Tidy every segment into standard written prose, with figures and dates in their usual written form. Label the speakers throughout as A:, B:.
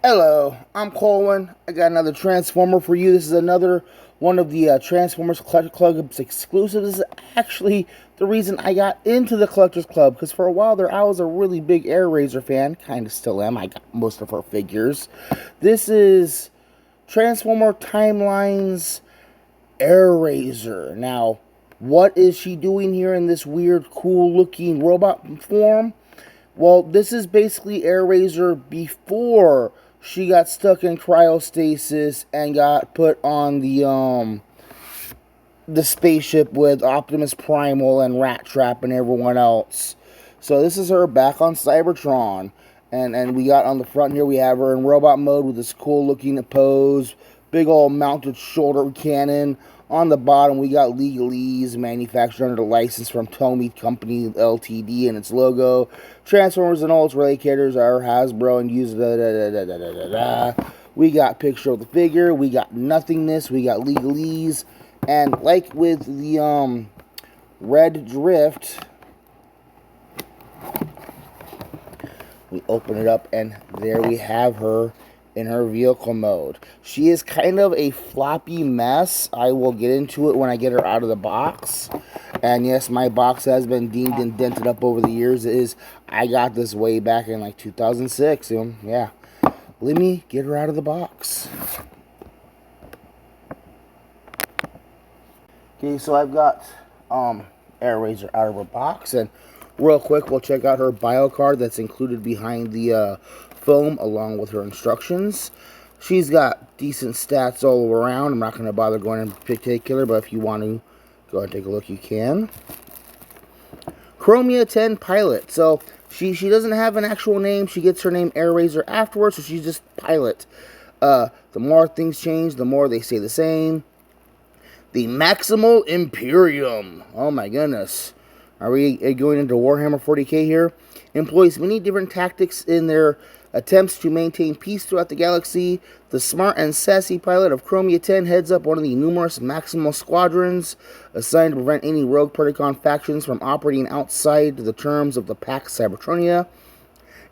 A: Hello, I'm Colwen. I got another Transformer for you. This is another one of the Transformers Collector Club exclusives. This is actually the reason I got into the Collectors Club, because for a while there I was a really big Airrazor fan. Kind of still am. I got most of her figures. This is Transformer Timeline's Airrazor. Now, what is she doing here in this weird, cool-looking robot form? Well, this is basically Airrazor before she got stuck in cryostasis and got put on the spaceship with Optimus Primal and Rat Trap and everyone else. So this is her back on Cybertron. And we got on the front here, we have her in robot mode with this cool looking pose. Big old mounted shoulder cannon. On the bottom, we got legalese, manufactured under the license from Tomy Company Ltd. and its logo. Transformers and all its related characters are Hasbro and use We got picture of the figure. We got nothingness. We got legalese. And like with the Red Drift, we open it up and there we have her in her vehicle mode. She is kind of a floppy mess. I will get into it when I get her out of the box. And yes, my box has been deemed and dented up over the years. I got this way back in like 2006. Yeah. Let me get her out of the box. Okay, so I've got Airrazor out of her box, and real quick we'll check out her bio card that's included behind the foam along with her instructions. She's got decent stats all around. I'm not going to bother going in particular, but if you want to go ahead and take a look, you can. Chromia 10 Pilot. So she doesn't have an actual name. She gets her name Airrazor afterwards, so she's just Pilot. The more things change, the more they stay the same. The Maximal Imperium. Oh my goodness. Are we going into Warhammer 40k here? Employs many different tactics in their attempts to maintain peace throughout the galaxy. The smart and sassy pilot of Chromia 10 heads up one of the numerous Maximal squadrons assigned to prevent any rogue Predacon factions from operating outside the terms of the Pax Cybertronia.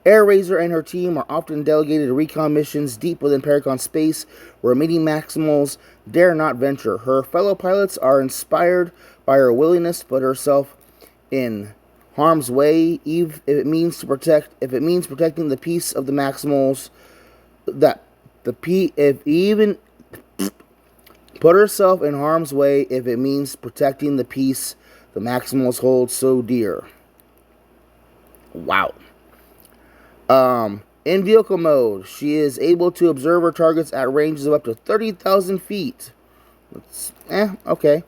A: Airrazor and her team are often delegated to recon missions deep within Predacon space, where many Maximals dare not venture. Her fellow pilots are inspired by her willingness to put herself in harm's way, if it means protecting the peace of the Maximals. Put herself in harm's way if it means protecting the peace the Maximals hold so dear. Wow. In vehicle mode, she is able to observe her targets at ranges of up to 30,000 feet. Okay.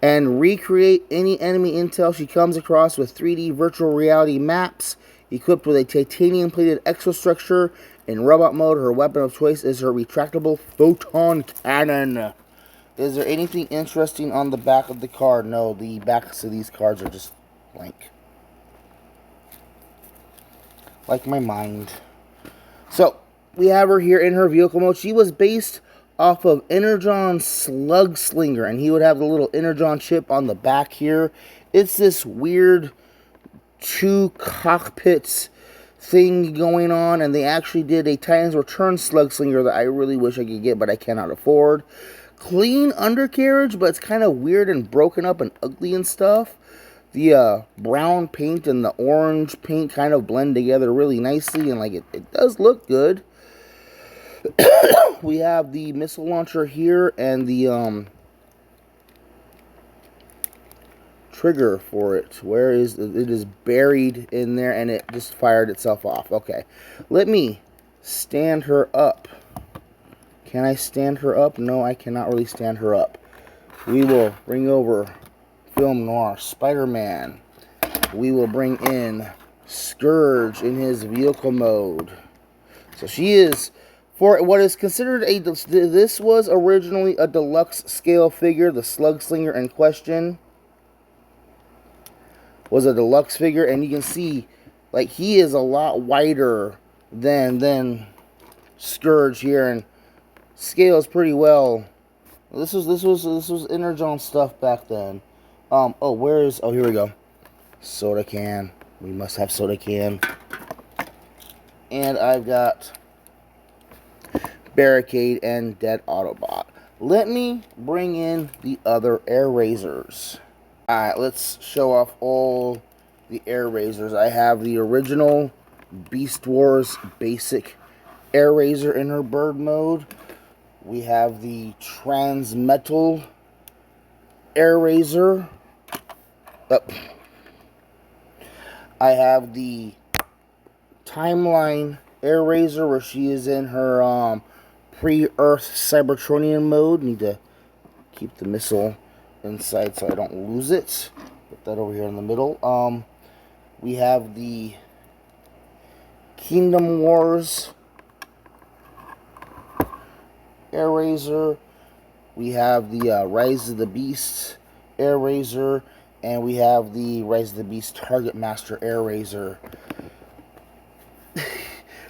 A: And recreate any enemy intel she comes across with 3D virtual reality maps. Equipped with a titanium-plated exostructure in robot mode, her weapon of choice is her retractable photon cannon. Is there anything interesting on the back of the card? No, the backs of these cards are just blank. Like my mind. So, we have her here in her vehicle mode. She was based off of Energon's Slug Slinger, and he would have the little Energon chip on the back here. It's this weird two cockpits thing going on, and they actually did a Titan's Return Slug Slinger that I really wish I could get, but I cannot afford. Clean undercarriage, but it's kind of weird and broken up and ugly and stuff. The brown paint and the orange paint kind of blend together really nicely, and like it does look good. We have the missile launcher here and the trigger for it. Where is it? It is buried in there, and it just fired itself off. Okay, let me stand her up. Can I stand her up? No, I cannot really stand her up. We will bring over Film Noir Spider-Man. We will bring in Scourge in his vehicle mode. So she is, for what is considered this was originally a deluxe scale figure. The Slug Slinger in question was a deluxe figure, and you can see, like, he is a lot wider than Scourge here, and scales pretty well. This was Energon stuff back then. Here we go. Soda can. We must have soda can. And I've got Barricade and Dead Autobot. Let me bring in the other Airrazors. Alright, let's show off all the Airrazors. I have the original Beast Wars basic Airrazor in her bird mode. We have the Transmetal Airrazor. I have the Timeline Airrazor where she is in her pre-Earth Cybertronian mode. Need to keep the missile inside so I don't lose it. Put that over here in the middle. We have the Kingdom Wars Airrazor. We have the Rise of the Beast Airrazor, and we have the Rise of the Beast Target Master Airrazor.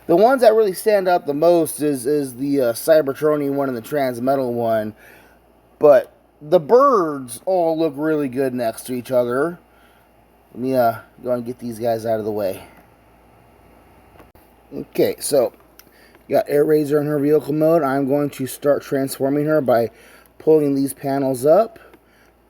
A: The ones that really stand out the most is the Cybertronian one and the Transmetal one, but the birds all look really good next to each other. Let me go and get these guys out of the way. Okay, so got Airrazor in her vehicle mode. I'm going to start transforming her by pulling these panels up,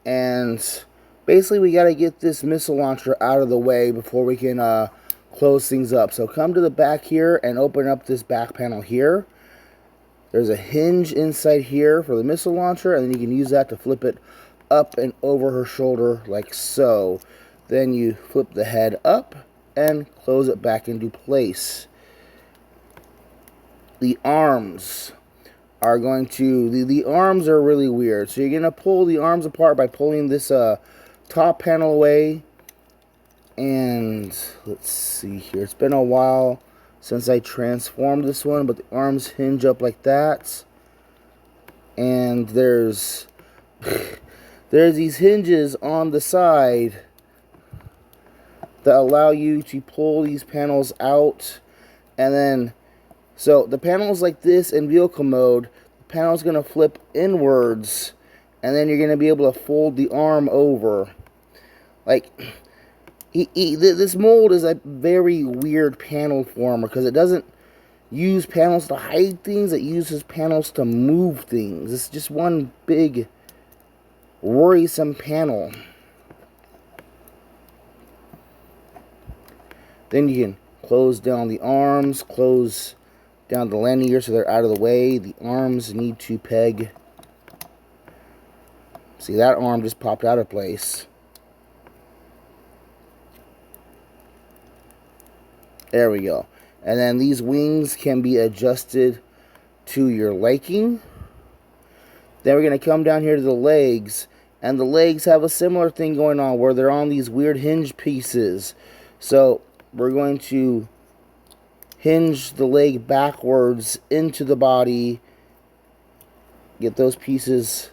A: and basically we got to get this missile launcher out of the way before we can close things up. So come to the back here and open up this back panel here. There's a hinge inside here for the missile launcher, and then you can use that to flip it up and over her shoulder like so. Then you flip the head up and close it back into place. The arms are going to, the arms are really weird. So you're going to pull the arms apart by pulling this top panel away. And let's see here. It's been a while since I transformed this one, but the arms hinge up like that. And there's these hinges on the side that allow you to pull these panels out. And then, so the panels like this in vehicle mode, the panel's going to flip inwards, and then you're going to be able to fold the arm over. Like, this mold is a very weird panel former because it doesn't use panels to hide things, it uses panels to move things. It's just one big worrisome panel. Then you can close down the arms, close down the landing gear so they're out of the way. The arms need to peg. See, that arm just popped out of place. There we go. And then these wings can be adjusted to your liking. Then we're going to come down here to the legs. And the legs have a similar thing going on where they're on these weird hinge pieces. So we're going to hinge the leg backwards into the body. Get those pieces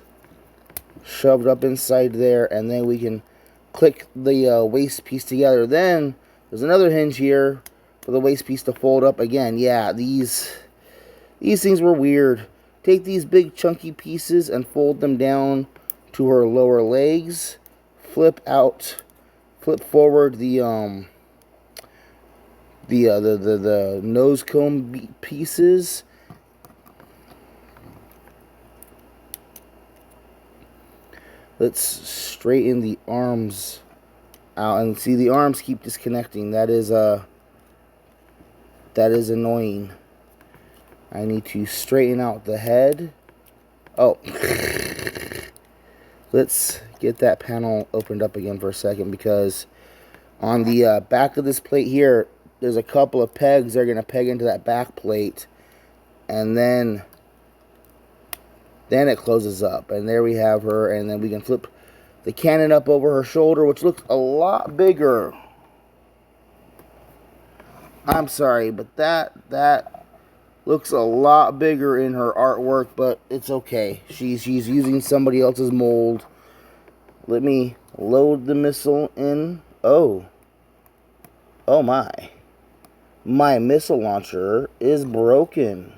A: shoved up inside there. And then we can click the waist piece together. Then there's another hinge here for the waist piece to fold up again. Yeah, these things were weird. Take these big chunky pieces and fold them down to her lower legs. Flip forward the nose cone pieces. Let's straighten the arms out, and see the arms keep disconnecting. That is annoying. I need to straighten out the head. Oh. Let's get that panel opened up again for a second, because on the back of this plate here, there's a couple of pegs that are going to peg into that back plate. And then it closes up. And there we have her. And then we can flip the cannon up over her shoulder, which looks a lot bigger. I'm sorry, but that looks a lot bigger in her artwork, but it's okay. She's using somebody else's mold. Let me load the missile in. Oh my. My missile launcher is broken.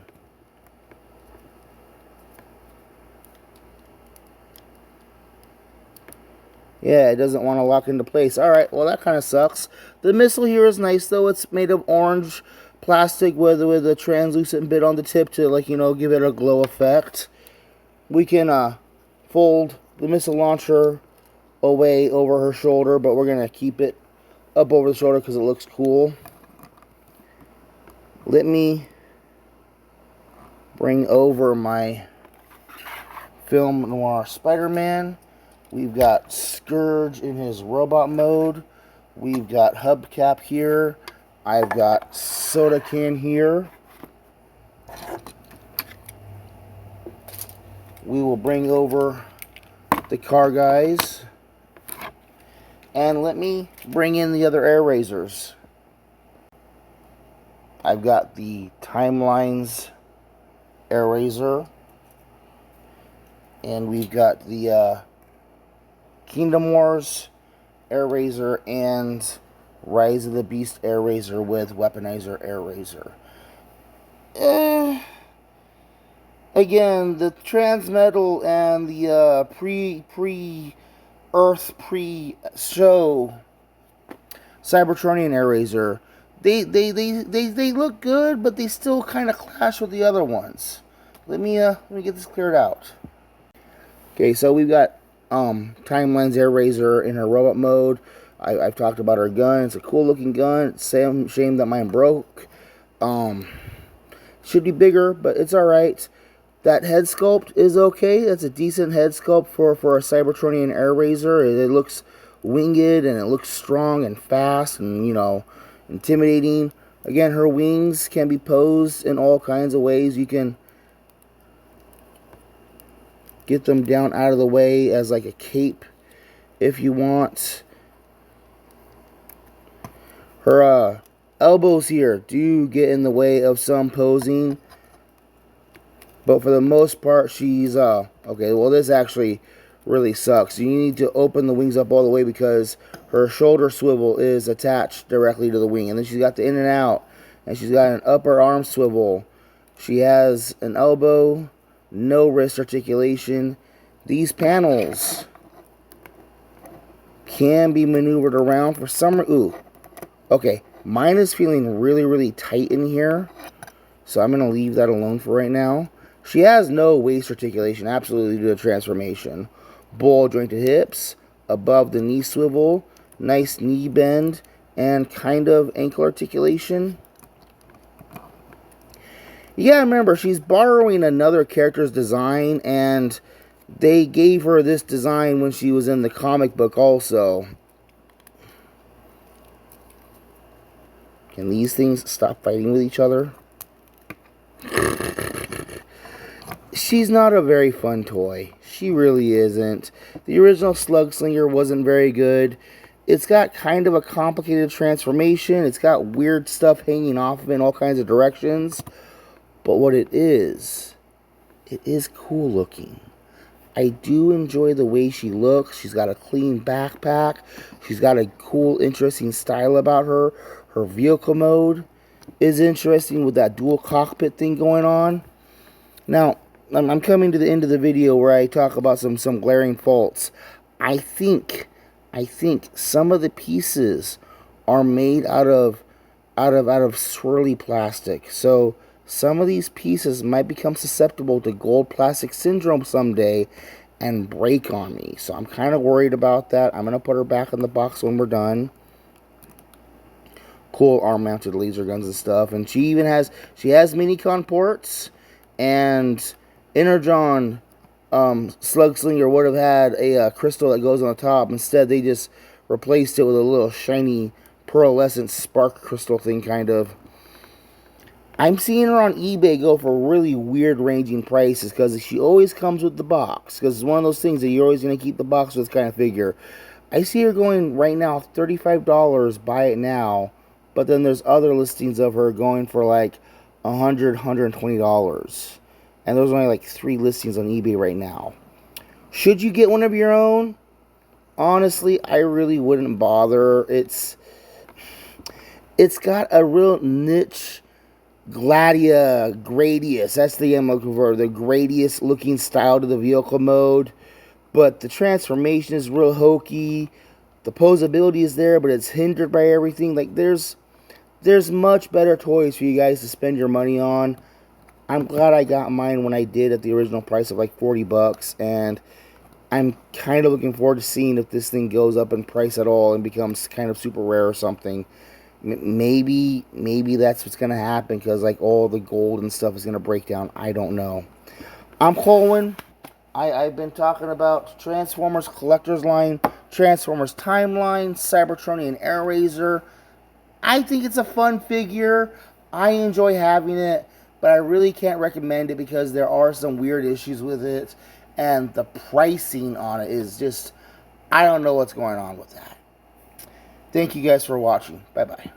A: Yeah, it doesn't want to lock into place. Alright, well that kind of sucks. The missile here is nice though. It's made of orange plastic with a translucent bit on the tip to, like, you know, give it a glow effect. We can fold the missile launcher away over her shoulder, but we're going to keep it up over the shoulder because it looks cool. Let me bring over my Film Noir Spider-Man. We've got Scourge in his robot mode. We've got hubcap here. I've got soda can here. We will bring over the car guys. And let me bring in the other Airrazors. I've got the Timelines Airrazor. And we've got the Kingdom Wars Airrazor and Rise of the Beast Airrazor with Weaponizer Airrazor. Again, the Transmetal and the pre-Earth, pre-show Cybertronian Airrazor, they look good, but they still kind of clash with the other ones. Let me get this cleared out. Okay, so we've got Timeline's Airrazor in her robot mode. I've talked about her gun. It's a cool looking gun. It's a shame that mine broke. Should be bigger, but it's alright. That head sculpt is okay. That's a decent head sculpt for a Cybertronian Airrazor. It looks winged and it looks strong and fast and, you know, intimidating. Again, her wings can be posed in all kinds of ways. You can get them down out of the way as like a cape if you want. Her elbows here do get in the way of some posing, but for the most part she's okay. Well, this actually really sucks. You need to open the wings up all the way because her shoulder swivel is attached directly to the wing, and then she's got the in and out, and she's got an upper arm swivel. She has an elbow, no wrist articulation. These panels can be maneuvered around for some. Ooh, okay. Mine is feeling really, really tight in here, so I'm gonna leave that alone for right now. She has no waist articulation, absolutely, due to transformation. Ball jointed hips, above the knee swivel, nice knee bend, and kind of ankle articulation. Yeah, remember, she's borrowing another character's design, and they gave her this design when she was in the comic book also. Can these things stop fighting with each other? She's not a very fun toy. She really isn't. The original Slug Slinger wasn't very good. It's got kind of a complicated transformation. It's got weird stuff hanging off of it in all kinds of directions. But what it is cool looking. I do enjoy the way she looks. She's got a clean backpack. She's got a cool, interesting style about her. Her vehicle mode is interesting with that dual cockpit thing going on. Now, I'm coming to the end of the video where I talk about some glaring faults. I think some of the pieces are made out of swirly plastic. So some of these pieces might become susceptible to gold plastic syndrome someday and break on me. So I'm kind of worried about that. I'm going to put her back in the box when we're done. Cool arm-mounted laser guns and stuff. And she has Minicon ports, and Energon Slug Slinger would have had a crystal that goes on the top. Instead, they just replaced it with a little shiny pearlescent spark crystal thing, kind of. I'm seeing her on eBay go for really weird ranging prices because she always comes with the box. Because it's one of those things that you're always going to keep the box with kind of figure. I see her going right now $35, buy it now. But then there's other listings of her going for like $100, $120. And there's only like 3 listings on eBay right now. Should you get one of your own? Honestly, I really wouldn't bother. It's got a real niche Gradius. That's the I'm looking for. The Gradius looking style to the vehicle mode. But the transformation is real hokey. The posability is there, but it's hindered by everything. Like, there's There's much better toys for you guys to spend your money on. I'm glad I got mine when I did at the original price of like 40 bucks, and I'm kind of looking forward to seeing if this thing goes up in price at all and becomes kind of super rare or something. Maybe that's what's going to happen, because like all the gold and stuff is going to break down. I don't know. I'm Colwen. I've been talking about Transformers Collector's Line, Transformers Timeline, Cybertronian and Airrazor. I think it's a fun figure. I enjoy having it, but I really can't recommend it because there are some weird issues with it, and the pricing on it is just, I don't know what's going on with that. Thank you guys for watching. Bye-bye.